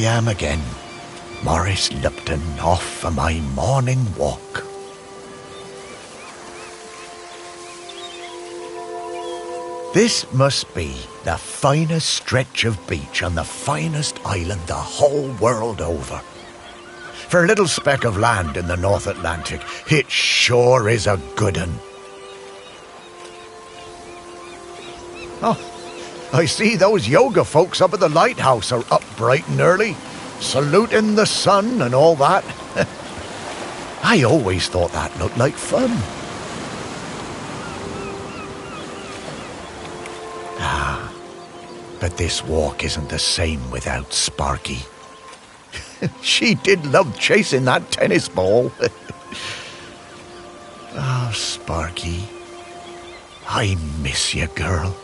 am again, Maurice Lupton, off for my morning walk. This must be the finest stretch of beach on the finest island the whole world over. For a little speck of land in the North Atlantic, it sure is a good un. Oh, I see those yoga folks up at the Lighthouse are up bright and early, saluting the sun and all that. I always thought that looked like fun. But this walk isn't the same without Sparky. She did love chasing that tennis ball. Oh, Sparky, I miss you, girl.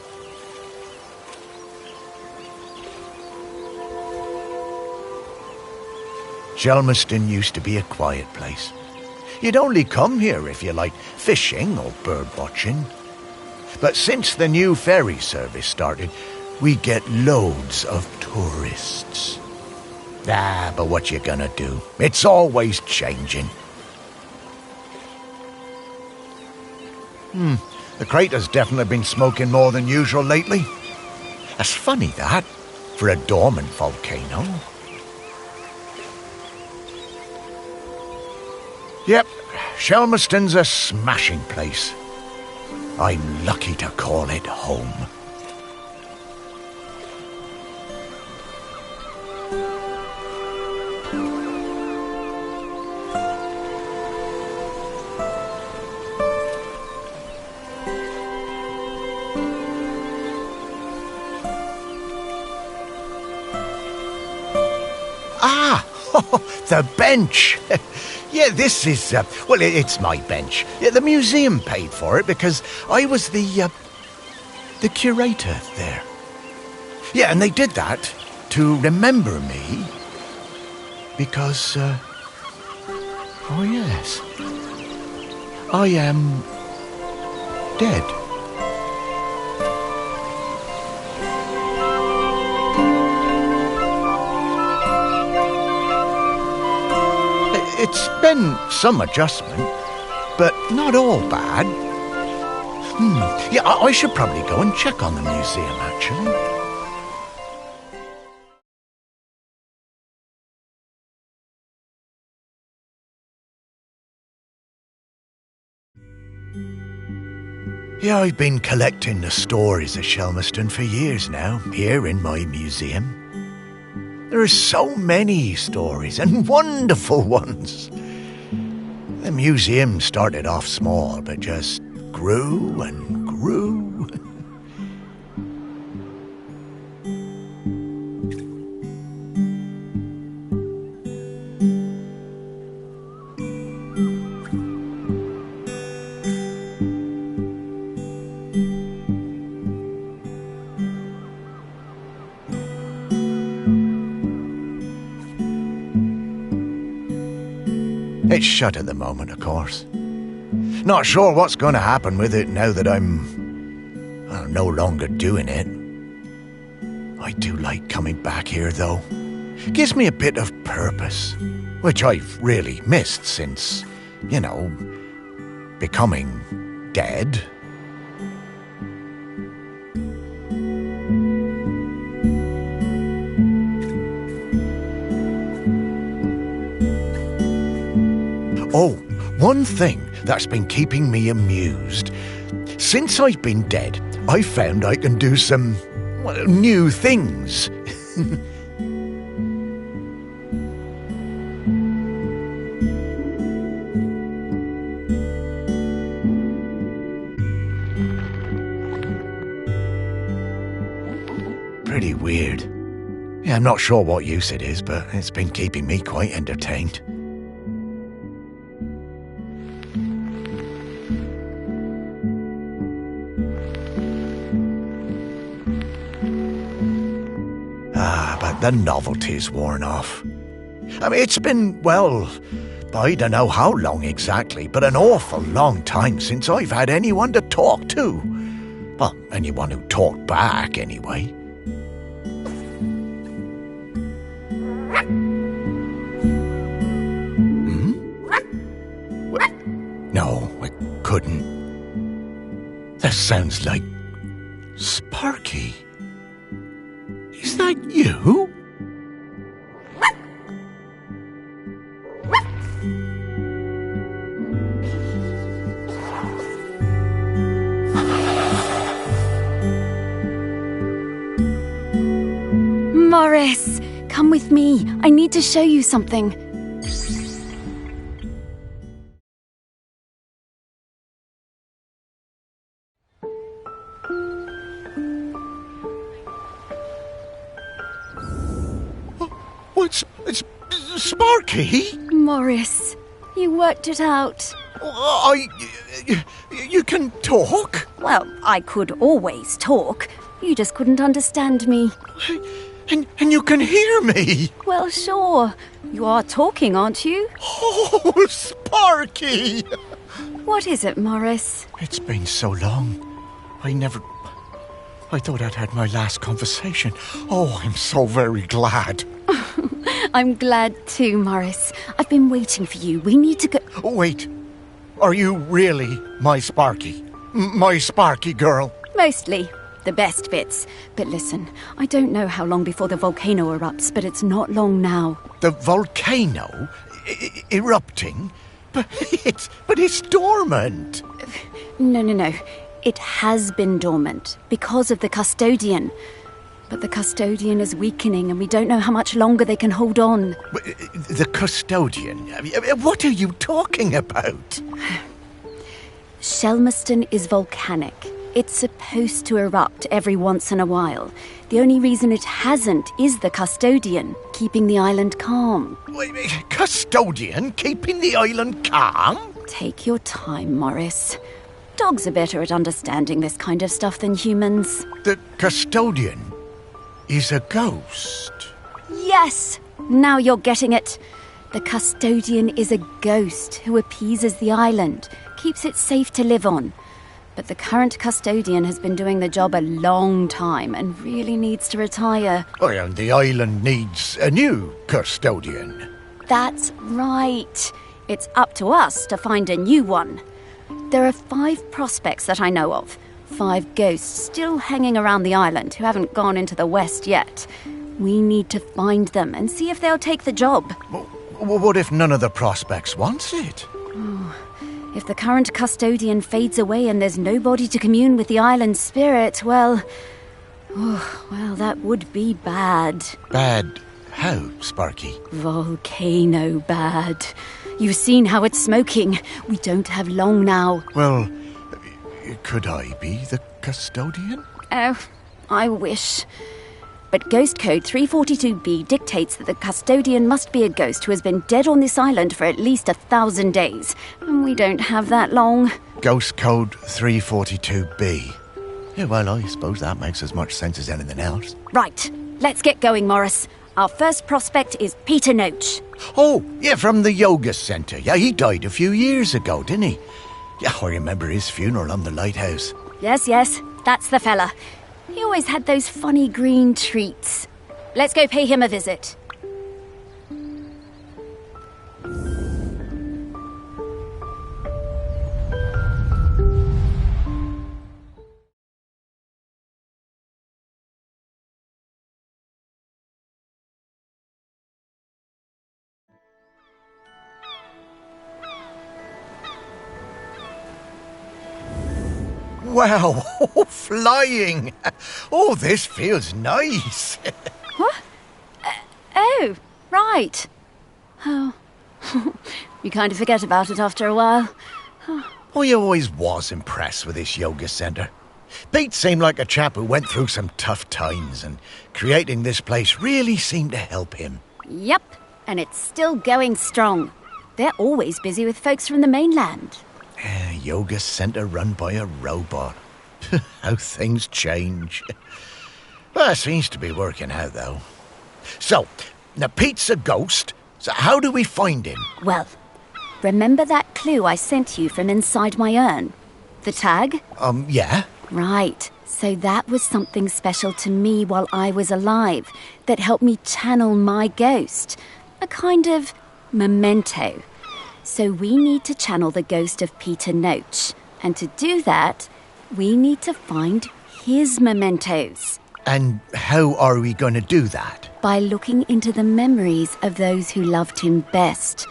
Shelmerston used to be a quiet place. You'd only come here if you liked fishing or bird watching. But since the new ferry service started, we get loads of tourists. But what you gonna do? It's always changing. The crater's definitely been smoking more than usual lately. That's funny, that, for a dormant volcano. Yep, Shelmerston's a smashing place. I'm lucky to call it home. The bench. Yeah, this is, it's my bench. Yeah, the museum paid for it because I was the curator there. Yeah, and they did that to remember me because, oh yes, I am dead. It's been some adjustment, but not all bad. Yeah, I should probably go and check on the museum, actually. Yeah, I've been collecting the stories of Shelmerston for years now, here in my museum. There are so many stories, and wonderful ones. The museum started off small, but just grew and grew. It's shut at the moment, of course. Not sure what's going to happen with it now that I'm no longer doing it. I do like coming back here, though. Gives me a bit of purpose, which I've really missed since, becoming dead. Oh, one thing that's been keeping me amused. Since I've been dead, I found I can do some, new things. Pretty weird. Yeah, I'm not sure what use it is, but it's been keeping me quite entertained. But the novelty's worn off. I mean, it's been, I don't know how long exactly, but an awful long time since I've had anyone to talk to. Well, anyone who talked back, anyway. sounds like Sparky. Is that you? Morris, come with me. I need to show you something. It's Sparky? Morris, you worked it out. You can talk? Well, I could always talk. You just couldn't understand me. And you can hear me? Well, sure. You are talking, aren't you? Oh, Sparky! What is it, Morris? It's been so long. I thought I'd had my last conversation. Oh, I'm so very glad. I'm glad too, Morris. I've been waiting for you. We need to go... Oh, wait. Are you really my Sparky? My Sparky girl? Mostly. The best bits. But listen, I don't know how long before the volcano erupts, but it's not long now. The volcano? Erupting? But it's dormant. No. It has been dormant because of the custodian. But the custodian is weakening and we don't know how much longer they can hold on. The custodian? What are you talking about? Shelmerston is volcanic. It's supposed to erupt every once in a while. The only reason it hasn't is the custodian, keeping the island calm. Custodian keeping the island calm? Take your time, Morris. Dogs are better at understanding this kind of stuff than humans. The custodian is a ghost. Yes! Now you're getting it. The custodian is a ghost who appeases the island, keeps it safe to live on. But the current custodian has been doing the job a long time and really needs to retire. Oh, and the island needs a new custodian. That's right. It's up to us to find a new one. There are 5 prospects that I know of. 5 ghosts still hanging around the island who haven't gone into the west yet. We need to find them and see if they'll take the job. What if none of the prospects wants it? If the current custodian fades away and there's nobody to commune with the island's spirit, well, that would be bad. Bad how, Sparky? Volcano bad. You've seen how it's smoking. We don't have long now. Well, could I be the custodian? Oh, I wish. But Ghost Code 342B dictates that the custodian must be a ghost who has been dead on this island for at least 1,000 days. And we don't have that long. Ghost Code 342B. Yeah, well, I suppose that makes as much sense as anything else. Right. Let's get going, Morris. Our first prospect is Peter Noach. Oh, yeah, from the yoga centre. Yeah, he died a few years ago, didn't he? Yeah, I remember his funeral on the Lighthouse. Yes, that's the fella. He always had those funny green treats. Let's go pay him a visit. Wow, flying. Oh, this feels nice. What? Oh, right. Oh, you kind of forget about it after a while. I always was impressed with this yoga centre. Pete seemed like a chap who went through some tough times, and creating this place really seemed to help him. Yep, and it's still going strong. They're always busy with folks from the mainland. Yoga centre run by a robot. How things change. Well, it seems to be working out, though. So, now Pete's a ghost, so how do we find him? Well, remember that clue I sent you from inside my urn? The tag? Yeah. Right. So that was something special to me while I was alive that helped me channel my ghost. A kind of memento. So we need to channel the ghost of Peter Noach. And to do that, We need to find his mementos. And how are we going to do that? By looking into the memories of those who loved him best.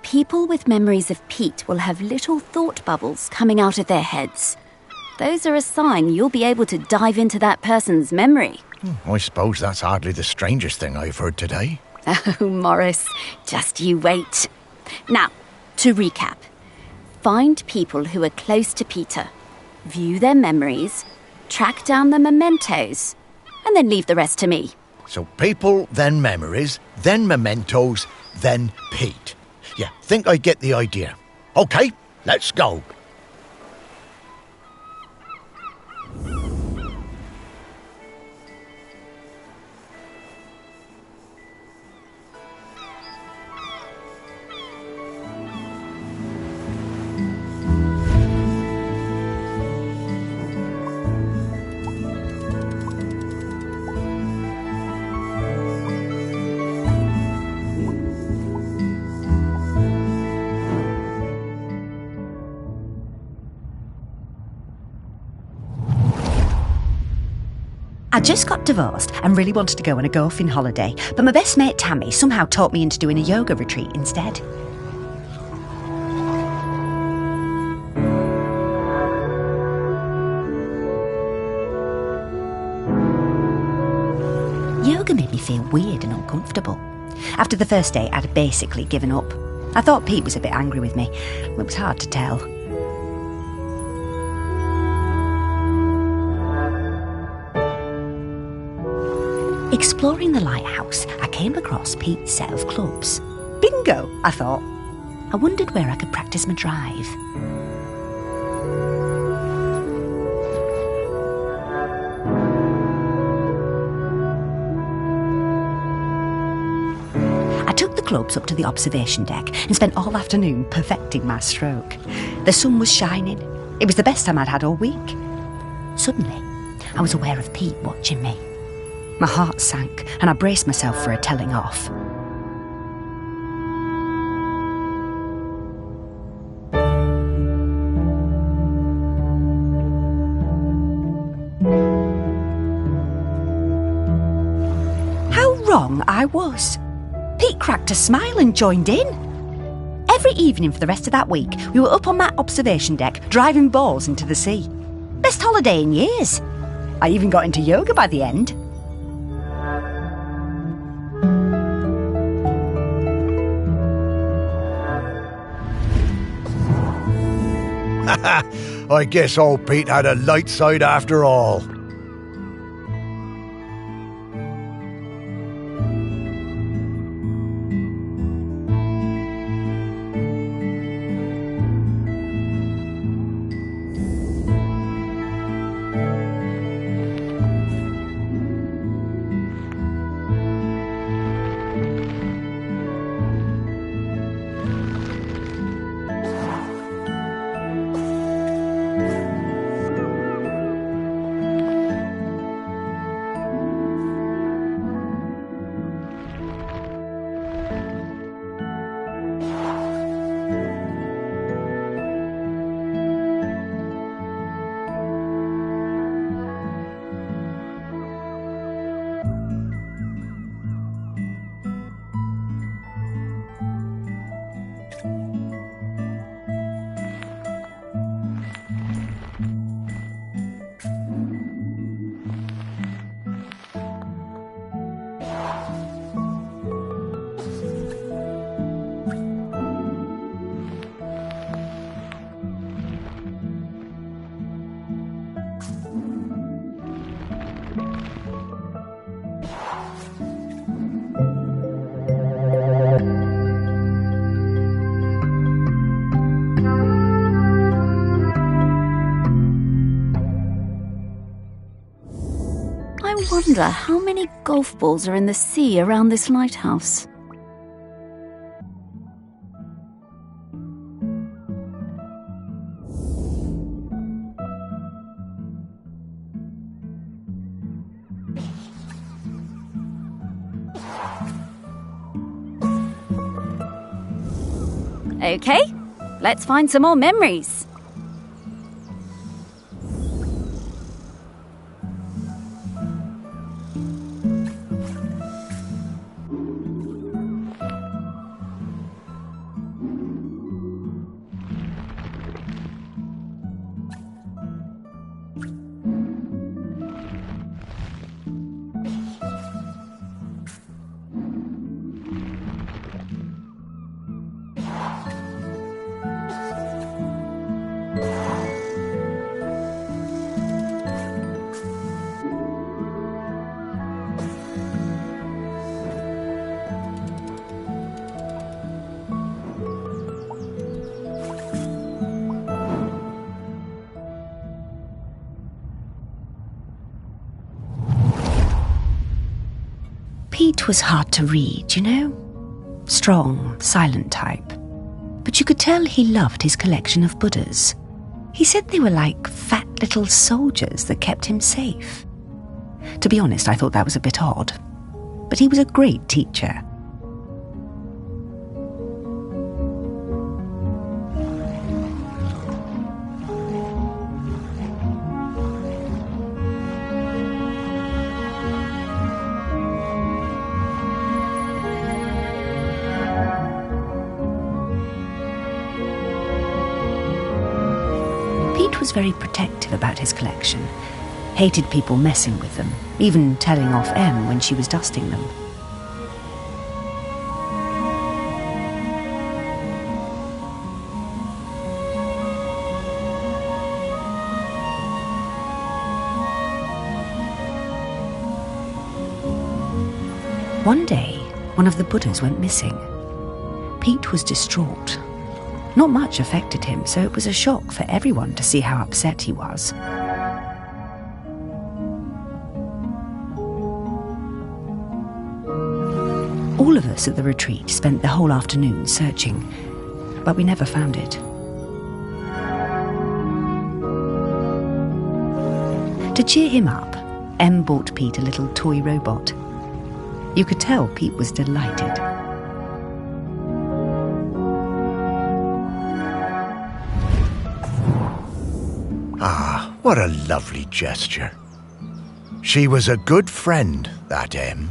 People with memories of Pete will have little thought bubbles coming out of their heads. Those are a sign you'll be able to dive into that person's memory. I suppose that's hardly the strangest thing I've heard today. Oh, Morris, just you wait. Now, to recap. Find people who are close to Peter, view their memories, track down the mementos, and then leave the rest to me. So people, then memories, then mementos, then Pete. Yeah, think I get the idea. OK, let's go. I just got divorced and really wanted to go on a golfing holiday, but my best mate Tammy somehow talked me into doing a yoga retreat instead. Yoga made me feel weird and uncomfortable. After the first day, I'd basically given up. I thought Pete was a bit angry with me. It was hard to tell. Exploring the lighthouse, I came across Pete's set of clubs. Bingo, I thought. I wondered where I could practice my drive. I took the clubs up to the observation deck and spent all afternoon perfecting my stroke. The sun was shining. It was the best time I'd had all week. Suddenly, I was aware of Pete watching me. My heart sank, and I braced myself for a telling off. How wrong I was. Pete cracked a smile and joined in. Every evening for the rest of that week, we were up on that observation deck, driving balls into the sea. Best holiday in years. I even got into yoga by the end. I guess old Pete had a light side after all. I wonder how many golf balls are in the sea around this lighthouse. Okay, let's find some more memories. Pete was hard to read, you know? Strong, silent type. But you could tell he loved his collection of Buddhas. He said they were like fat little soldiers that kept him safe. To be honest, I thought that was a bit odd. But he was a great teacher. Pete was very protective about his collection. Hated people messing with them, even telling off Em when she was dusting them. One day, one of the Buddhas went missing. Pete was distraught. Not much affected him, so it was a shock for everyone to see how upset he was. All of us at the retreat spent the whole afternoon searching, but we never found it. To cheer him up, Em bought Pete a little toy robot. You could tell Pete was delighted. Ah, what a lovely gesture. She was a good friend, that Em.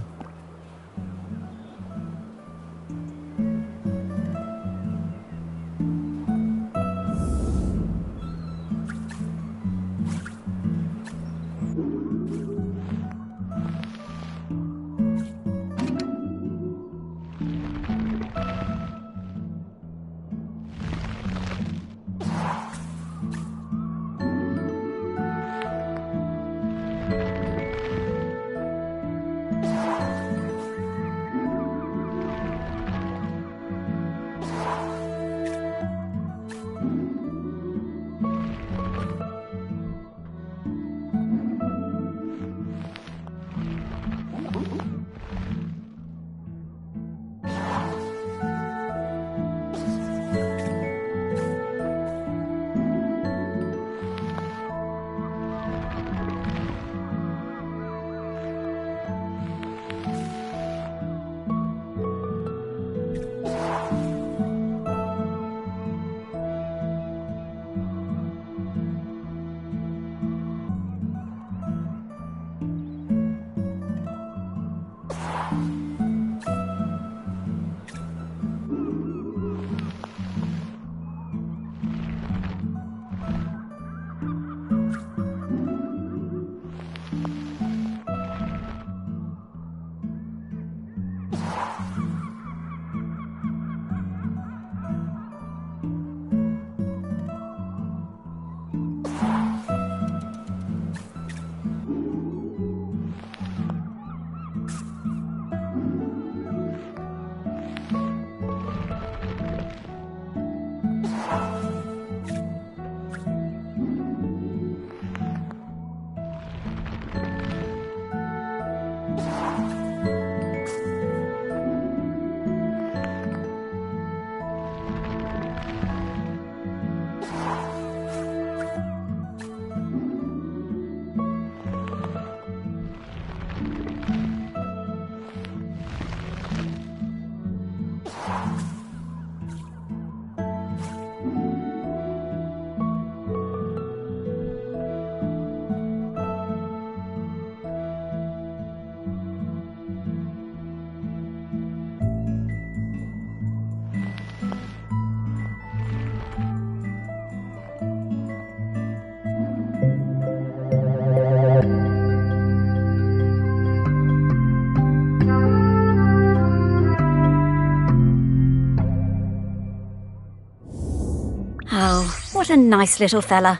Oh, what a nice little fella.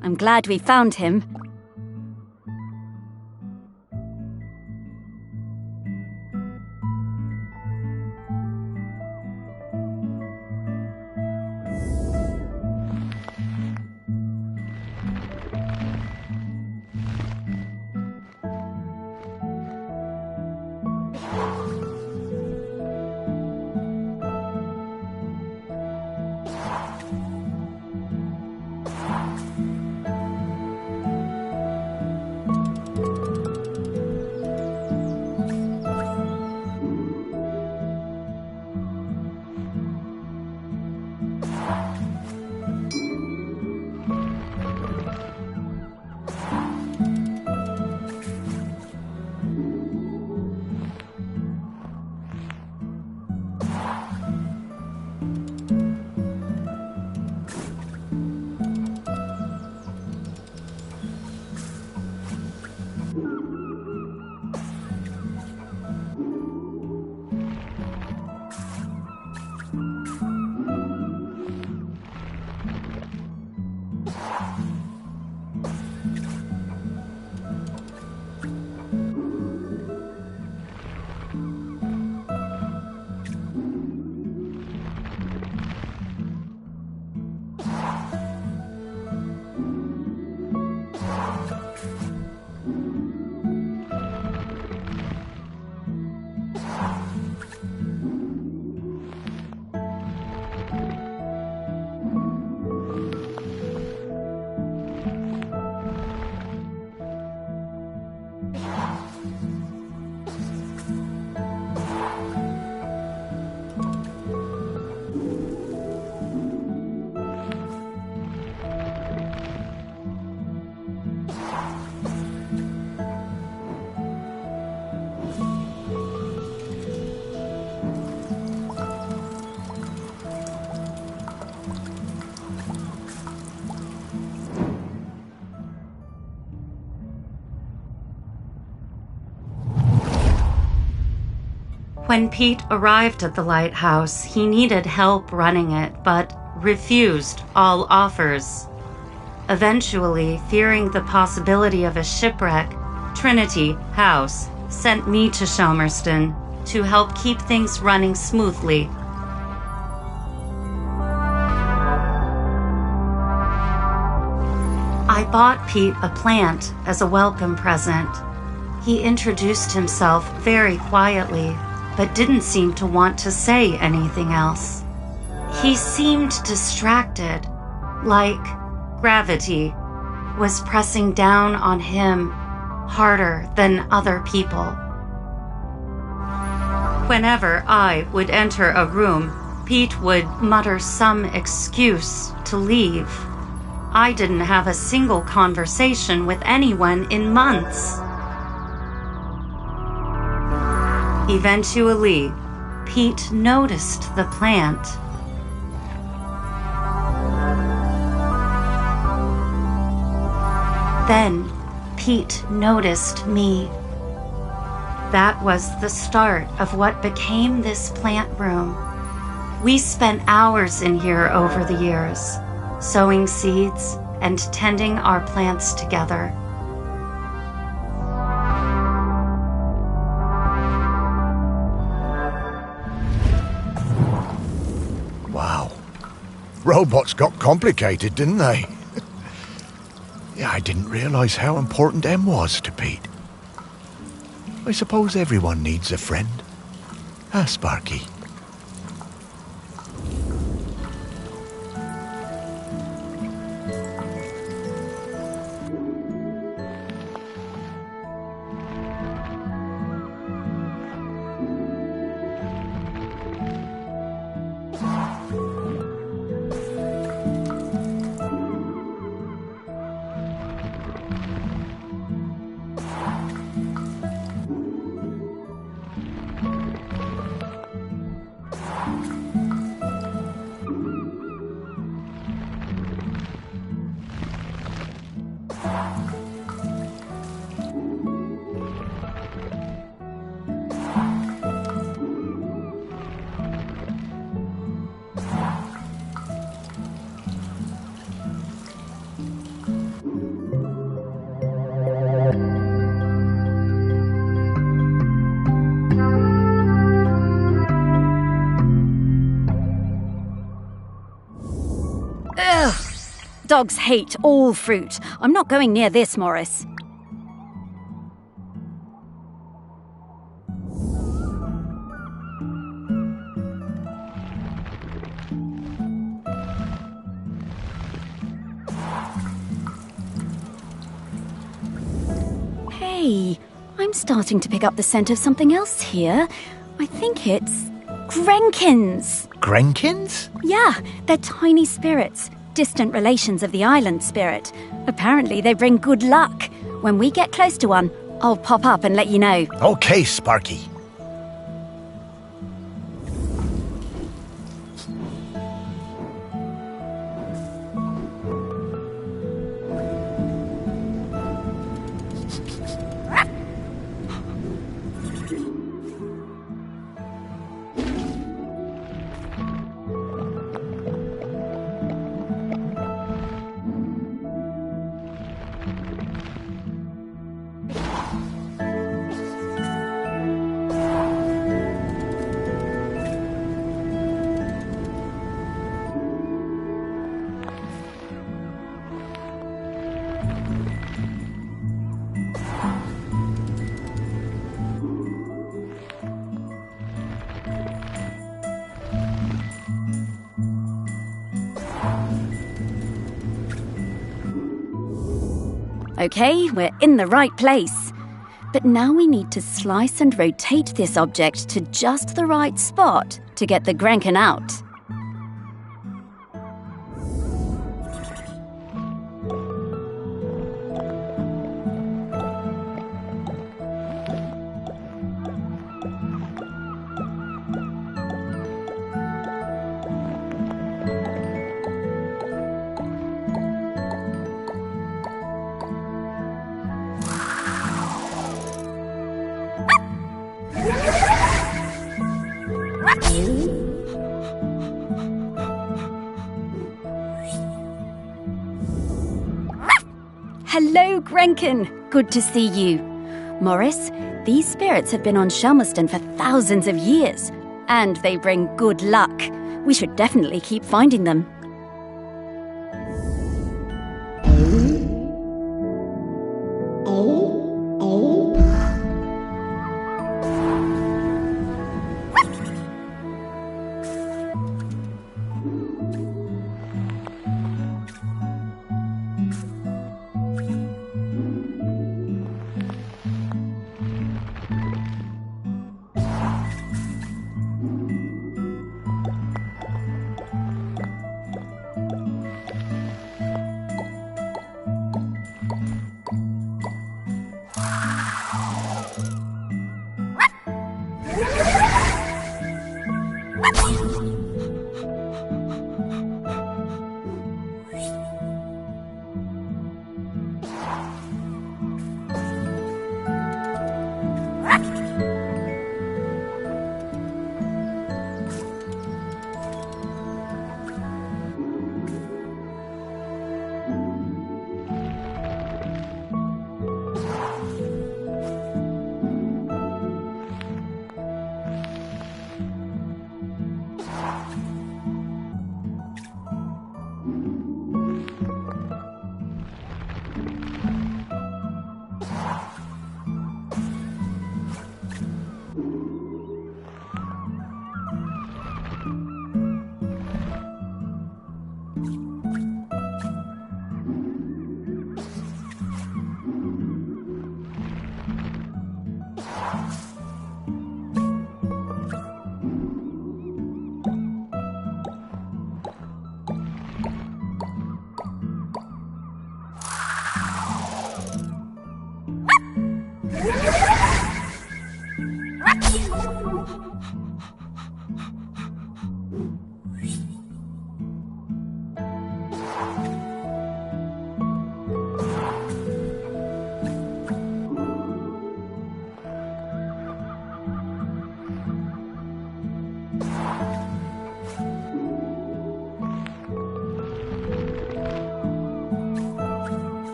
I'm glad we found him. When Pete arrived at the lighthouse, he needed help running it, but refused all offers. Eventually, fearing the possibility of a shipwreck, Trinity House sent me to Shelmerston to help keep things running smoothly. I bought Pete a plant as a welcome present. He introduced himself very quietly, but didn't seem to want to say anything else. He seemed distracted, like gravity was pressing down on him harder than other people. Whenever I would enter a room, Pete would mutter some excuse to leave. I didn't have a single conversation with anyone in months. Eventually, Pete noticed the plant. Then, Pete noticed me. That was the start of what became this plant room. We spent hours in here over the years, sowing seeds and tending our plants together. Wow. Robots got complicated, didn't they? Yeah, I didn't realize how important M was to Pete. I suppose everyone needs a friend. Ah, Sparky. Dogs hate all fruit. I'm not going near this, Morris. Hey, I'm starting to pick up the scent of something else here. I think it's Grenkins. Grenkins? Yeah, they're tiny spirits. Distant relations of the island spirit. Apparently they bring good luck. When we get close to one, I'll pop up and let you know. Okay, Sparky. Okay, we're in the right place. But now we need to slice and rotate this object to just the right spot to get the Grenkin out. Hello, Grenkin. Good to see you. Morris, these spirits have been on Shelmerston for thousands of years, and they bring good luck. We should definitely keep finding them.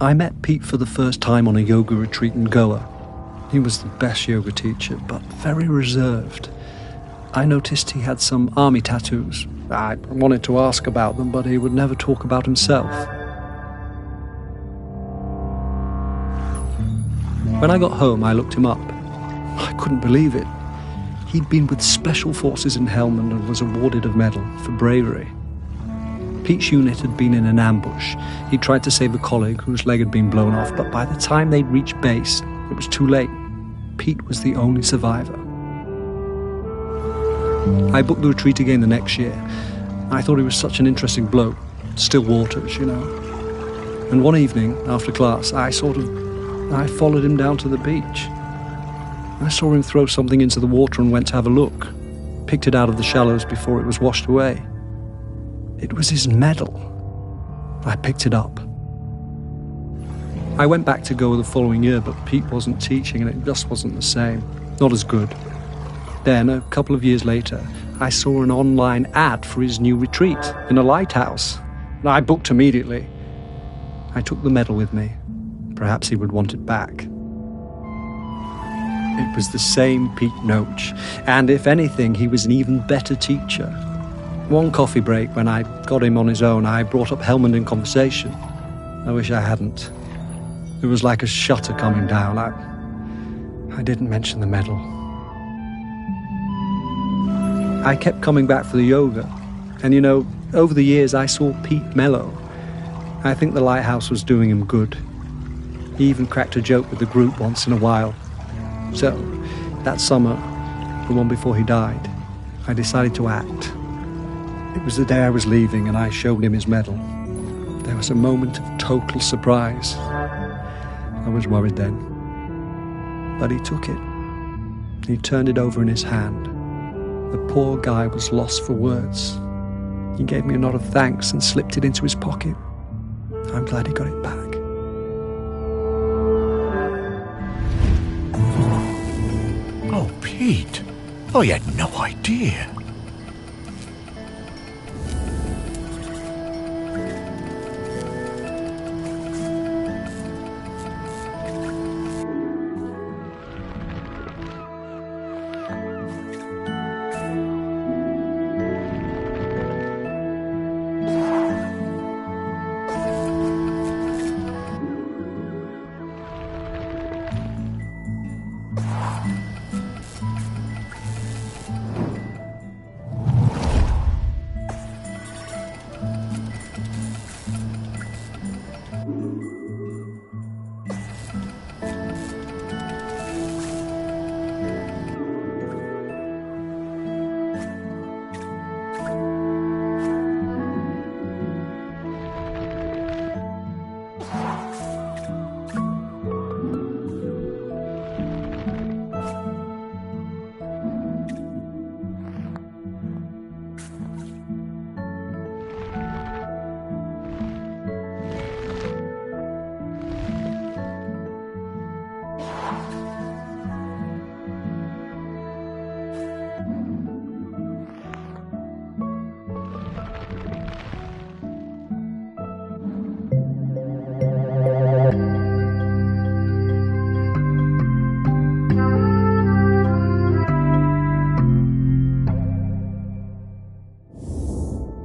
I met Pete for the first time on a yoga retreat in Goa. He was the best yoga teacher, but very reserved. I noticed he had some army tattoos. I wanted to ask about them, but he would never talk about himself. When I got home, I looked him up. I couldn't believe it. He'd been with Special Forces in Helmand and was awarded a medal for bravery. Pete's unit had been in an ambush. He tried to save a colleague whose leg had been blown off, but by the time they'd reached base, it was too late. Pete was the only survivor. I booked the retreat again the next year. I thought he was such an interesting bloke. Still waters, you know. And one evening, after class, I followed him down to the beach. I saw him throw something into the water and went to have a look. Picked it out of the shallows before it was washed away. It was his medal. I picked it up. I went back to Goa the following year, but Pete wasn't teaching and it just wasn't the same. Not as good. Then, a couple of years later, I saw an online ad for his new retreat in a lighthouse. I booked immediately. I took the medal with me. Perhaps he would want it back. It was the same Pete Noach, and if anything, he was an even better teacher. One coffee break, when I got him on his own, I brought up Helmand in conversation. I wish I hadn't. It was like a shutter coming down. I didn't mention the medal. I kept coming back for the yoga. And you know, over the years I saw Pete mellow. I think the Lighthouse was doing him good. He even cracked a joke with the group once in a while. So, that summer, the one before he died, I decided to act. It was the day I was leaving and I showed him his medal. There was a moment of total surprise. I was worried then. But he took it. He turned it over in his hand. The poor guy was lost for words. He gave me a nod of thanks and slipped it into his pocket. I'm glad he got it back. Oh, Pete. I had no idea.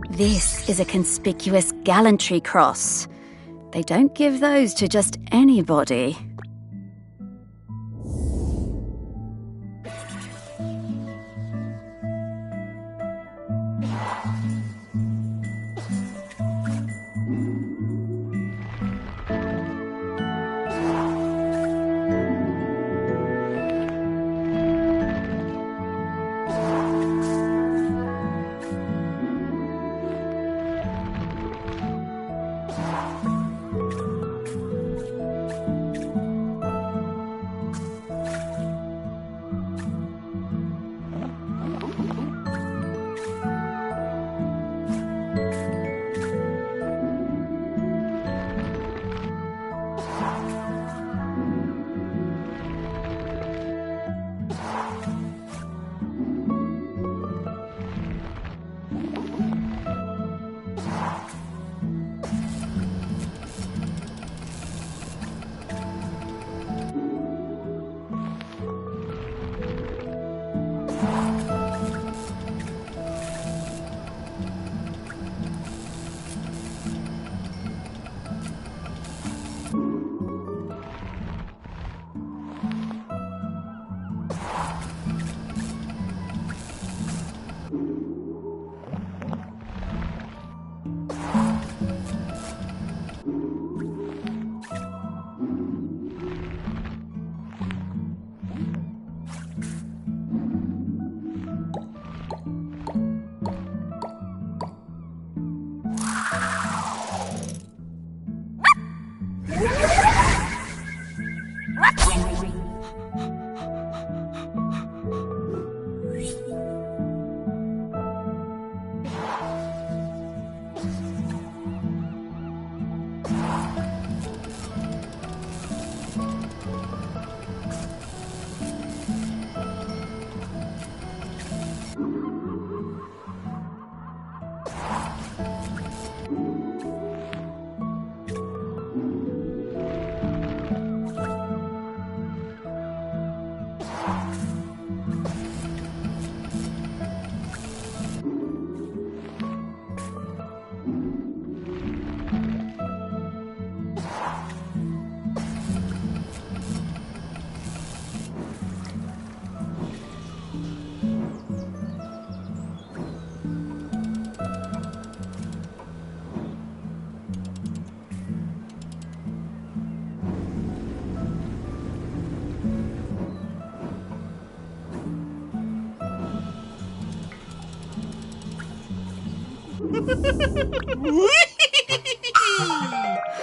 This is a conspicuous gallantry cross. They don't give those to just anybody.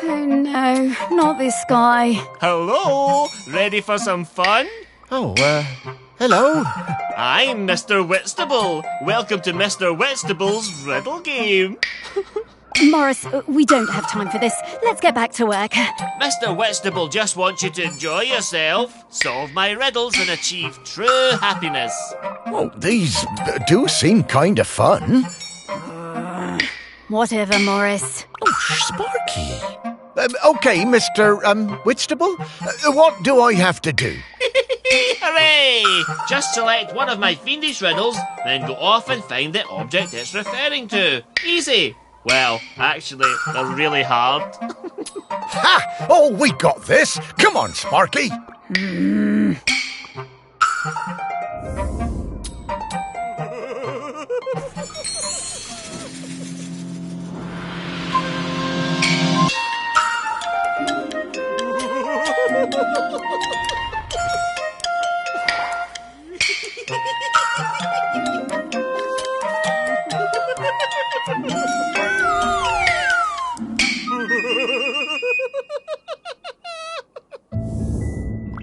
Oh no, not this guy. Hello, ready for some fun? Oh, hello. I'm Mr. Whitstable. Welcome to Mr. Whitstable's riddle game. Morris, we don't have time for this. Let's get back to work. Mr. Whitstable just wants you to enjoy yourself, solve my riddles and achieve true happiness. Oh, these do seem kind of fun. Whatever, Morris. Oh, Sparky. Okay, Mr. Whitstable, what do I have to do? Hooray! Just select one of my fiendish riddles, then go off and find the object it's referring to. Easy. Well, actually, they're really hard. Ha! Oh, we got this. Come on, Sparky.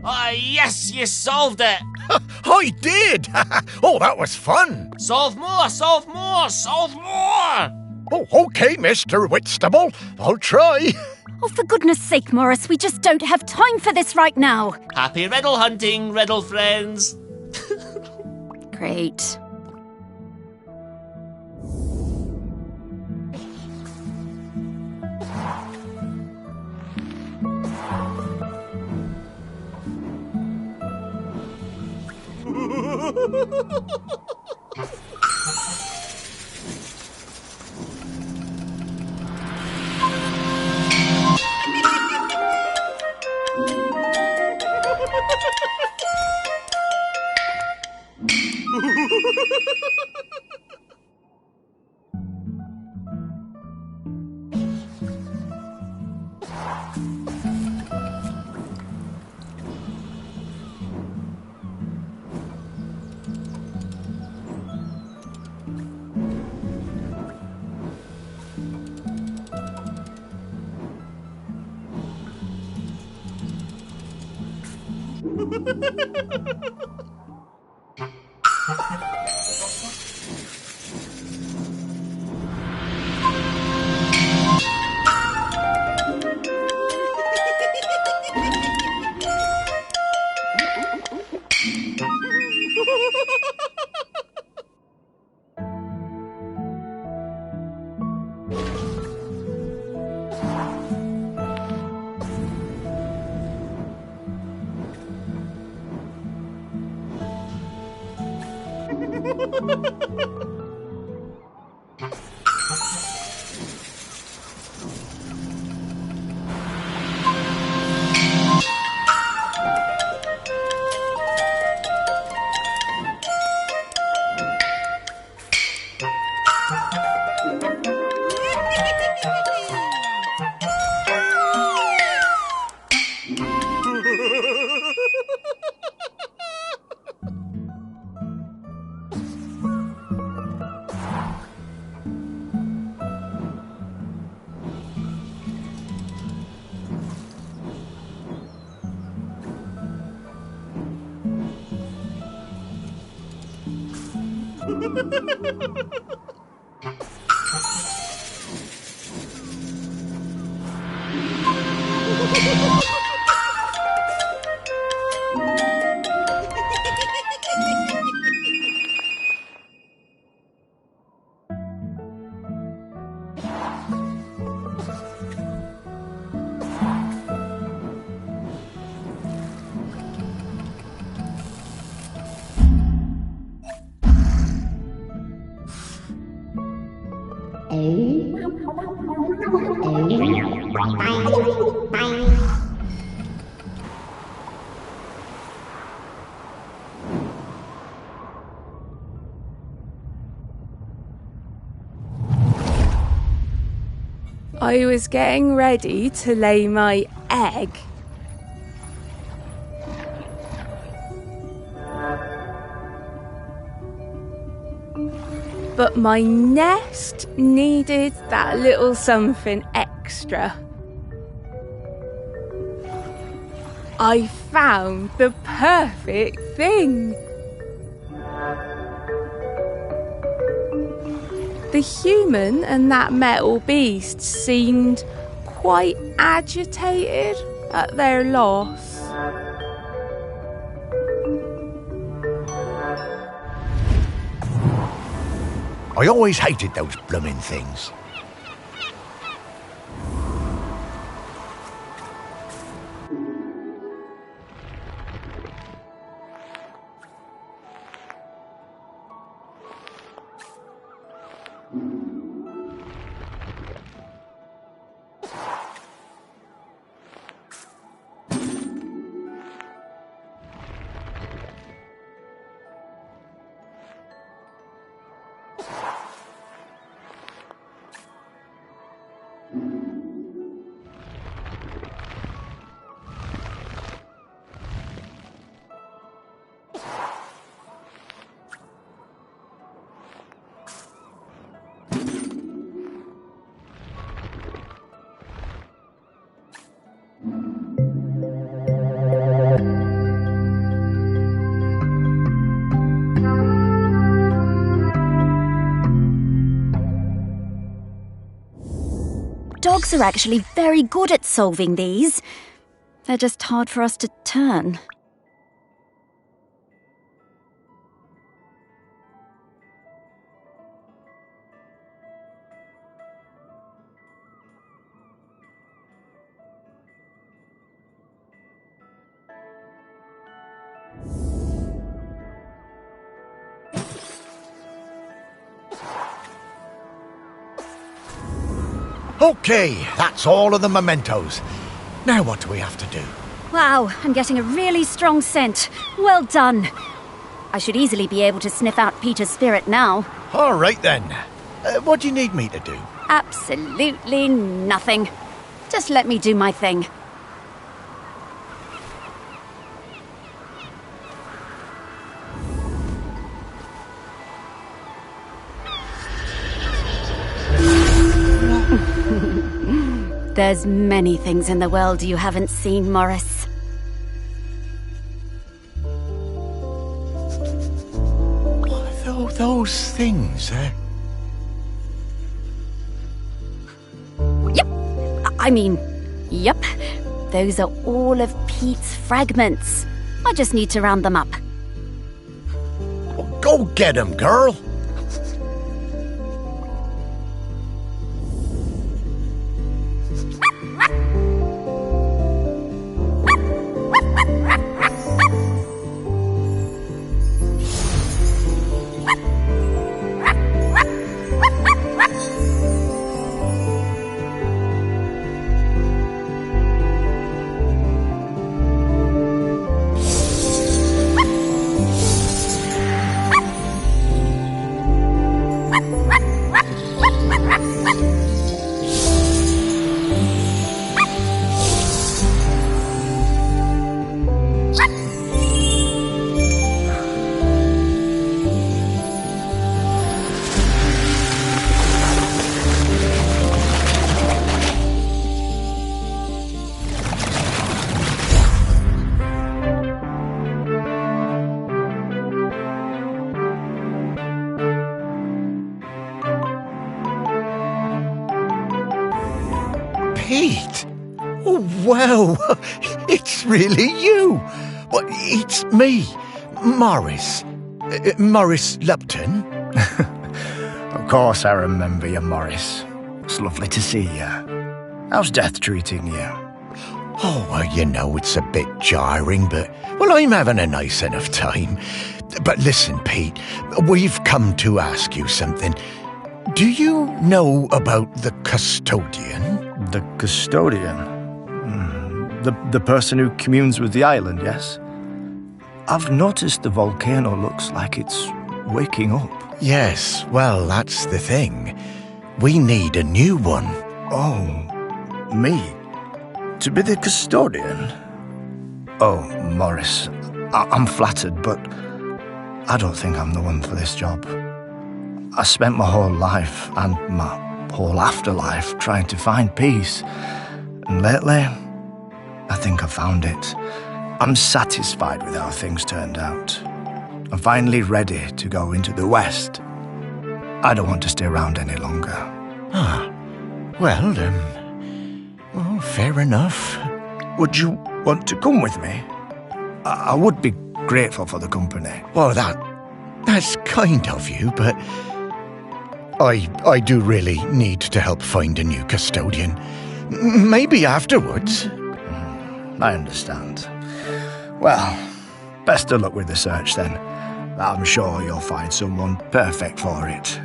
Ah, yes, you solved it. I did. Oh, that was fun. Solve more, solve more, solve more. Oh, okay, Mr. Whitstable. I'll try. Oh, for goodness sake, Morris, we just don't have time for this right now. Happy riddle hunting, riddle friends. Great. I was getting ready to lay my egg. But my nest needed that little something extra. I found the perfect thing. The human and that metal beast seemed quite agitated at their loss. I always hated those blooming things. Dogs are actually very good at solving these. They're just hard for us to turn. Okay, that's all of the mementos. Now what do we have to do? Wow, I'm getting a really strong scent. Well done. I should easily be able to sniff out Peter's spirit now. All right then. What do you need me to do? Absolutely nothing. Just let me do my thing. There's many things in the world you haven't seen, Morris. Those things, eh? Yep. Those are all of Pete's fragments. I just need to round them up. Well, go get 'em, girl. well, it's really you. Well, it's me, Morris. Morris Lupton. Of course I remember you, Morris. It's lovely to see you. How's death treating you? Oh, well, you know, it's a bit jarring, but, well, I'm having a nice enough time. But listen, Pete, we've come to ask you something. Do you know about the custodian? The custodian? The person who communes with the island, yes? I've noticed the volcano looks like it's waking up. Yes, well, that's the thing. We need a new one. Oh, me? To be the custodian? Oh, Morris, I'm flattered, but I don't think I'm the one for this job. I spent my whole life and my whole afterlife trying to find peace. And lately, I think I found it. I'm satisfied with how things turned out. I'm finally ready to go into the West. I don't want to stay around any longer. Well, fair enough. Would you want to come with me? I would be grateful for the company. Well, that's kind of you, but I do really need to help find a new custodian. Maybe afterwards. I understand. Well, best of luck with the search then. I'm sure you'll find someone perfect for it.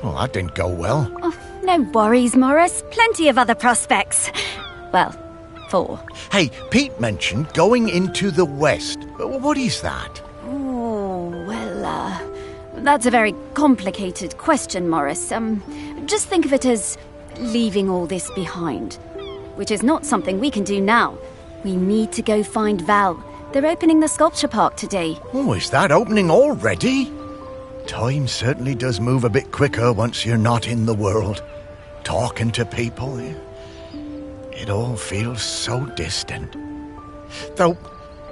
Well, that didn't go well. Oh, no worries, Morris. Plenty of other prospects. Well, 4. Hey, Pete mentioned going into the West. What is that? Oh, well, that's a very complicated question, Morris. Just think of it as leaving all this behind, which is not something we can do now. We need to go find Val. They're opening the sculpture park today. Oh, is that opening already? Time certainly does move a bit quicker once you're not in the world. Talking to people, it all feels so distant. Though,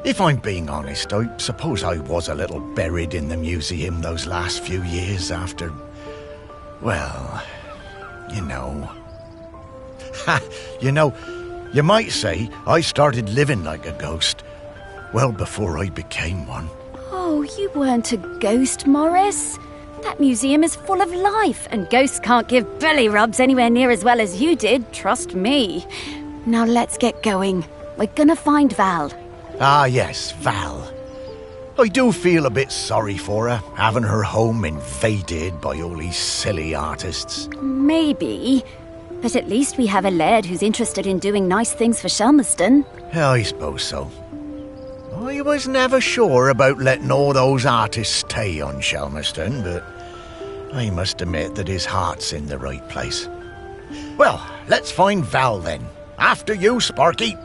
if I'm being honest, I suppose I was a little buried in the museum those last few years after, well, you know. You might say I started living like a ghost well before I became one. Oh, you weren't a ghost, Morris. That museum is full of life, and ghosts can't give belly rubs anywhere near as well as you did, trust me. Now let's get going. We're gonna find Val. Ah, yes, Val. I do feel a bit sorry for her, having her home invaded by all these silly artists. Maybe. But at least we have a laird who's interested in doing nice things for Shelmerston. I suppose so. I was never sure about letting all those artists stay on Shelmerston, but I must admit that his heart's in the right place. Well, let's find Val then. After you, Sparky.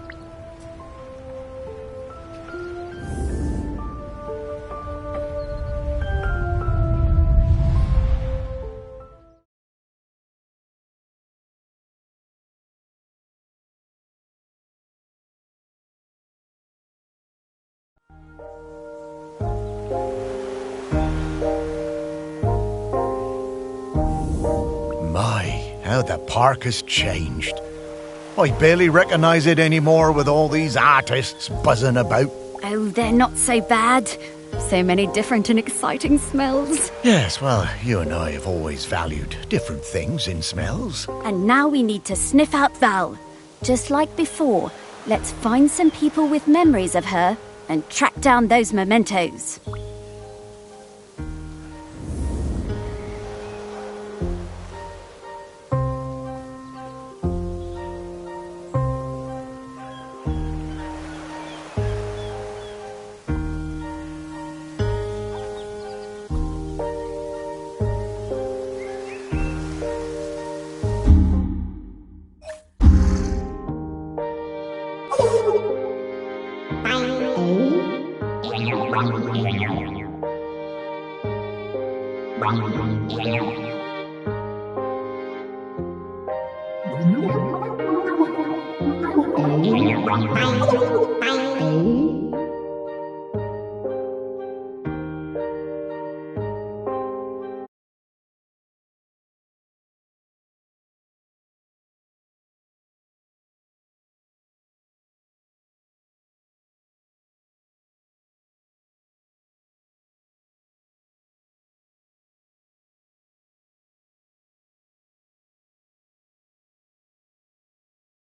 How the park has changed. I barely recognise it anymore with all these artists buzzing about. Oh, they're not so bad. So many different and exciting smells. Yes, well, you and I have always valued different things in smells. And now we need to sniff out Val. Just like before, let's find some people with memories of her and track down those mementos. Bye.